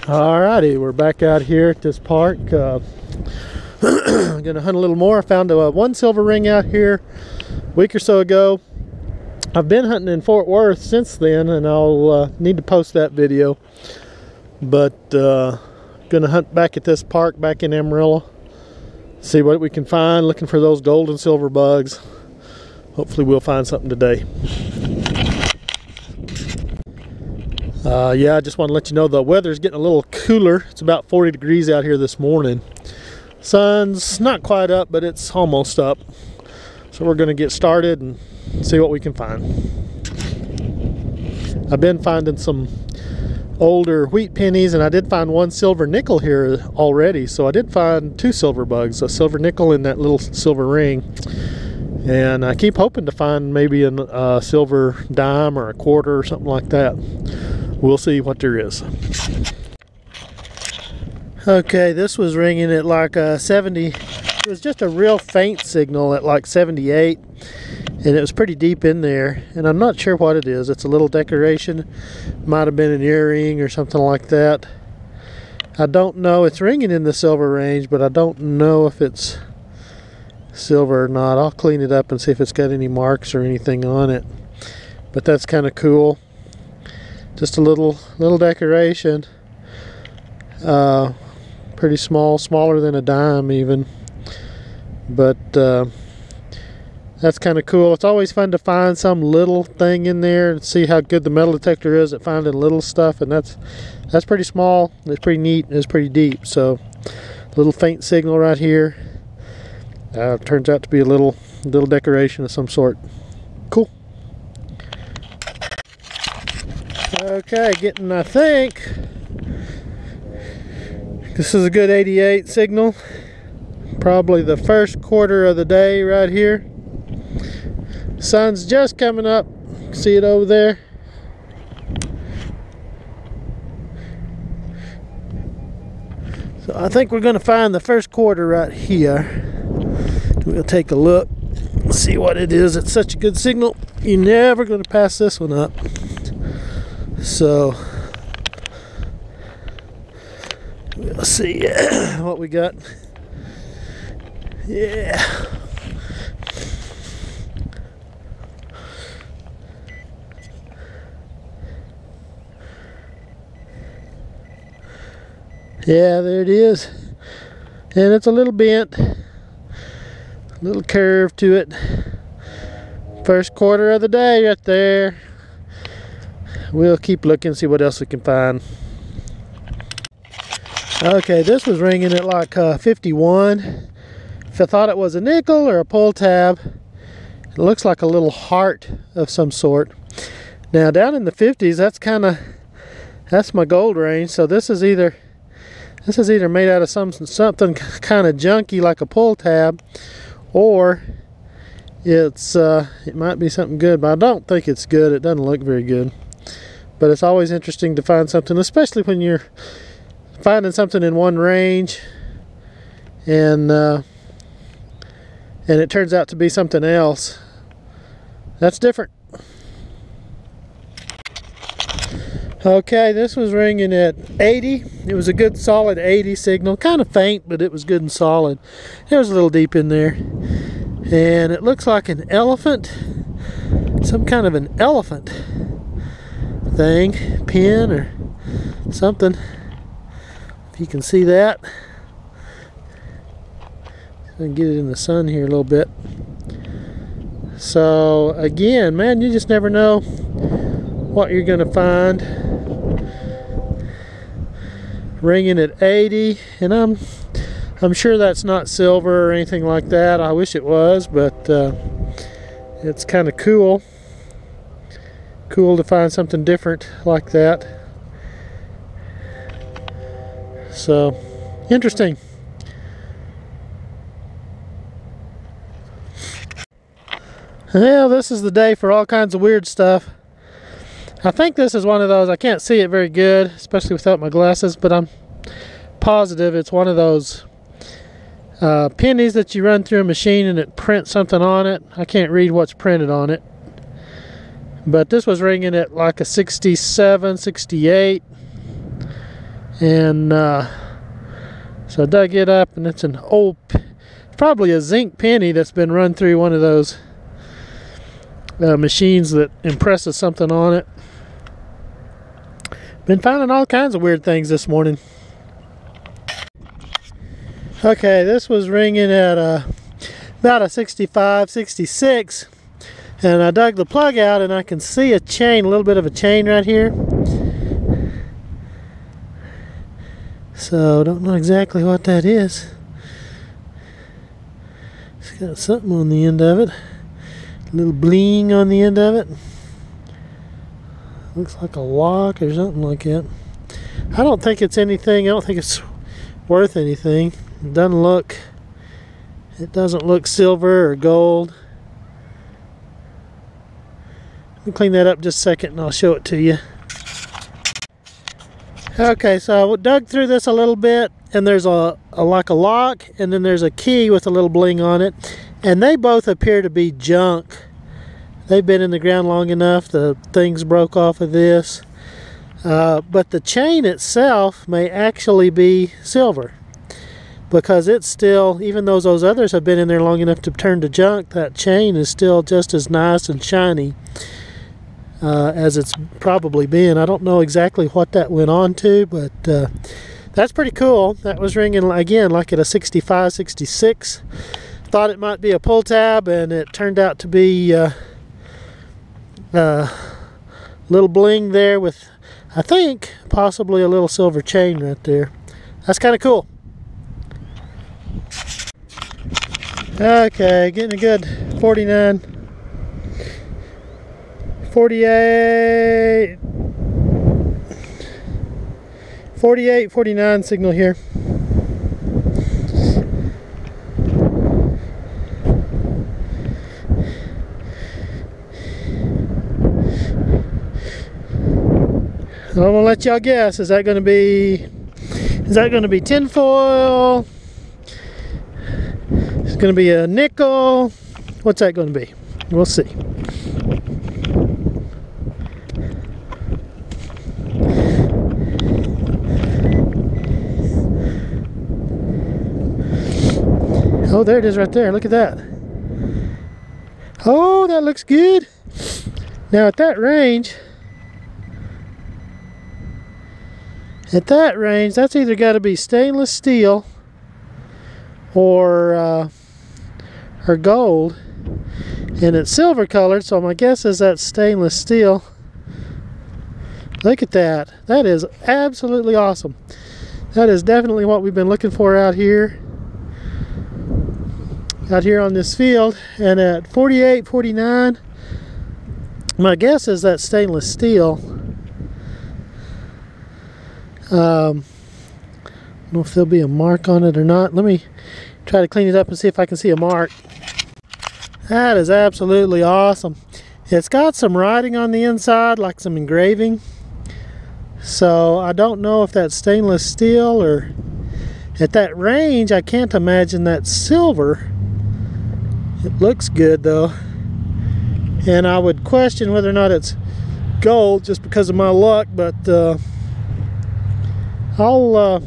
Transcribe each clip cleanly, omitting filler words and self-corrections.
Alrighty, we're back out here at this park. I'm gonna hunt a little more. I found one silver ring out here a week or so ago. I've been hunting in Fort Worth since then, and I'll need to post that video. But gonna hunt back at this park back in Amarillo, see what we can find. Looking for those gold and silver bugs. Hopefully we'll find something today. Yeah, I just want to let you know the weather's getting a little cooler. It's about 40 degrees out here this morning. Sun's not quite up, but it's almost up. So we're going to get started and see what we can find. I've been finding some older wheat pennies, and I did find one silver nickel here already. So I did find two silver bugs, a silver nickel and that little silver ring. And I keep hoping to find maybe a silver dime or a quarter or something like that. We'll see what there is. Okay, this was ringing at like 70. It was just a real faint signal at like 78, and it was pretty deep in there, and I'm not sure what it is. It's a little decoration. Might have been an earring or something like that. I don't know. It's ringing in the silver range, but I don't know if it's silver or not. I'll clean it up and see if it's got any marks or anything on it. But that's kind of cool. Just a little decoration. Pretty small, smaller than a dime even. But that's kind of cool. It's always fun to find some little thing in there and see how good the metal detector is at finding little stuff. And that's pretty small. It's pretty neat. It's pretty deep. So little faint signal right here. Turns out to be a little decoration of some sort. Cool. Okay, getting, I think this is a good 88 signal. Probably the first quarter of the day right here. Sun's just coming up. See it over there? So I think we're going to find the first quarter right here. We'll take a look, see what it is. It's such a good signal. You're never going to pass this one up. So we'll see what we got. Yeah. Yeah, there it is. And it's a little bent. Little curve to it. First quarter of the day right there. We'll keep looking, see what else we can find. Okay, this was ringing at like 51. If I thought it was a nickel or a pull tab, it looks like a little heart of some sort. Now down in the 50s, that's my gold range. So this is either made out of something kind of junky like a pull tab, or it might be something good, but I don't think it's good. It doesn't look very good. But it's always interesting to find something, especially when you're finding something in one range and it turns out to be something else. That's different. Okay, this was ringing at 80. It was a good solid 80 signal. Kind of faint, but it was good and solid. It was a little deep in there. And it looks like an elephant. Some kind of an elephant thing. Pin or something. If you can see that. I can get it in the sun here a little bit. So again, man, you just never know what you're going to find. Ringing at 80, and I'm sure that's not silver or anything like that. I wish it was, but it's kind of cool. Cool to find something different like that. So interesting. Well, this is the day for all kinds of weird stuff. I think this is one of those, I can't see it very good, especially without my glasses, but I'm positive it's one of those pennies that you run through a machine and it prints something on it. I can't read what's printed on it. But this was ringing at like a 67, 68. And so I dug it up, and it's an old, probably a zinc penny that's been run through one of those machines that impresses something on it. Been finding all kinds of weird things this morning. Okay, this was ringing at about a 65, 66, and I dug the plug out, and I can see a chain, a little bit of a chain right here. So don't know exactly what that is. It's got something on the end of it, a little bling on the end of it. Looks like a lock or something like that. I don't think it's anything. I don't think it's worth anything. It doesn't look silver or gold. Let me clean that up just a second and I'll show it to you. Okay, so I dug through this a little bit, and there's like a lock, and then there's a key with a little bling on it, and they both appear to be junk. They've been in the ground long enough, the things broke off of this. But the chain itself may actually be silver, because it's still, even though those others have been in there long enough to turn to junk, that chain is still just as nice and shiny as it's probably been. I don't know exactly what that went on to, but that's pretty cool. That was ringing again like at a 65, 66. Thought it might be a pull tab, and it turned out to be little bling there with, I think, possibly a little silver chain right there. That's kind of cool. Okay, getting a good 49, 48, 48, 49 signal here. I'm gonna let y'all guess. Is that gonna be tinfoil? Is it gonna be a nickel? What's that gonna be? We'll see. Oh, there it is right there. Look at that. Oh, that looks good. Now at that range, that's either got to be stainless steel or gold, and it's silver colored, so my guess is that's stainless steel. Look at that. That is absolutely awesome. That is definitely what we've been looking for out here on this field. And at 48, 49, my guess is that's stainless steel. I don't know if there'll be a mark on it or not. Let me try to clean it up and see if I can see a mark. That is absolutely awesome. It's got some writing on the inside, like some engraving. So I don't know if that's stainless steel, or at that range I can't imagine that's silver. It looks good though. And I would question whether or not it's gold just because of my luck, but I'll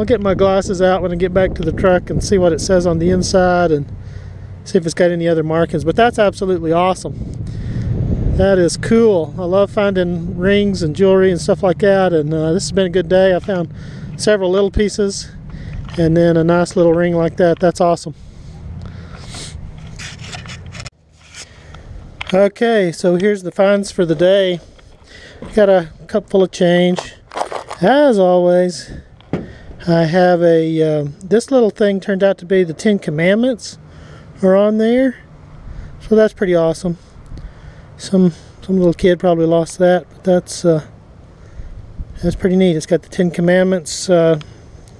get my glasses out when I get back to the truck and see what it says on the inside and see if it's got any other markings. But that's absolutely awesome. That is cool. I love finding rings and jewelry and stuff like that, and this has been a good day. I found several little pieces and then a nice little ring like that. That's awesome. Okay, so here's the finds for the day. Got a cup full of change. As always, I have a, this little thing turned out to be the 10 Commandments are on there. So that's pretty awesome. Some little kid probably lost that, but that's pretty neat. It's got the 10 Commandments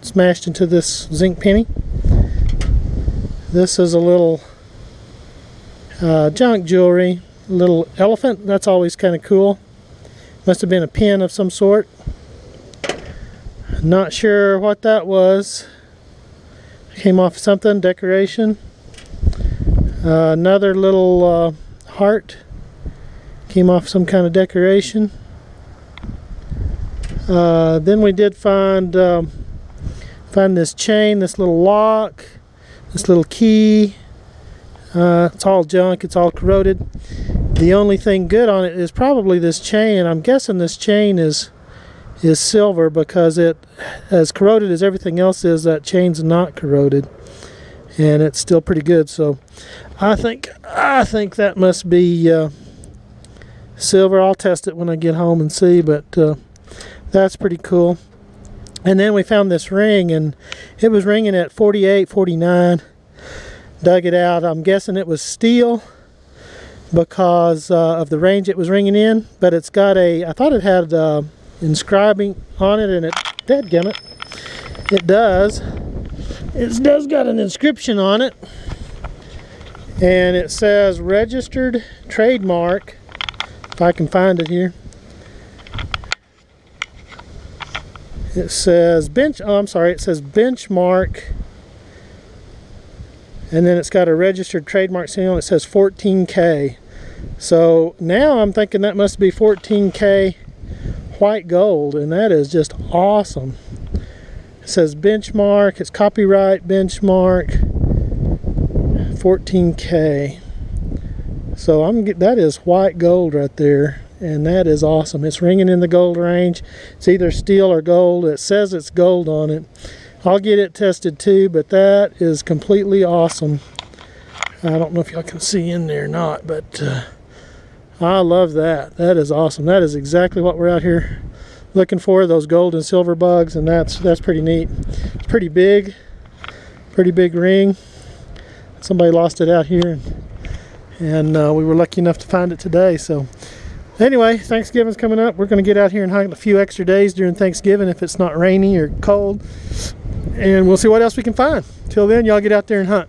smashed into this zinc penny. This is a little junk jewelry, a little elephant. That's always kind of cool. Must have been a pin of some sort. Not sure what that was. Came off something, decoration. Another little heart. Came off some kind of decoration. Then we did find this chain, this little lock, this little key. It's all junk, it's all corroded. The only thing good on it is probably this chain. I'm guessing this chain is silver, because it, as corroded as everything else is, that chain's not corroded, and it's still pretty good. So I think that must be silver. I'll test it when I get home and see, but that's pretty cool. And then we found this ring, and it was ringing at 48, 49. Dug it out. I'm guessing it was steel because of the range it was ringing in, but it's got a, I thought it had inscribing on it, and it, dadgummit, it does. It does got an inscription on it, and it says registered trademark, if I can find it here. It says it says benchmark, and then it's got a registered trademark seal. It says 14K. So now I'm thinking that must be 14K white gold, and that is just awesome. It says benchmark, it's copyright benchmark 14K. So that is white gold right there, and that is awesome. It's ringing in the gold range. It's either steel or gold. It says it's gold on it. I'll get it tested too, but that is completely awesome. I don't know if y'all can see in there or not, but I love that. That is awesome. That is exactly what we're out here looking for, those gold and silver bugs, and that's pretty neat. It's pretty big ring. Somebody lost it out here, and we were lucky enough to find it today. So anyway, Thanksgiving's coming up. We're going to get out here and hunt a few extra days during Thanksgiving if it's not rainy or cold, and we'll see what else we can find. Till then, y'all get out there and hunt.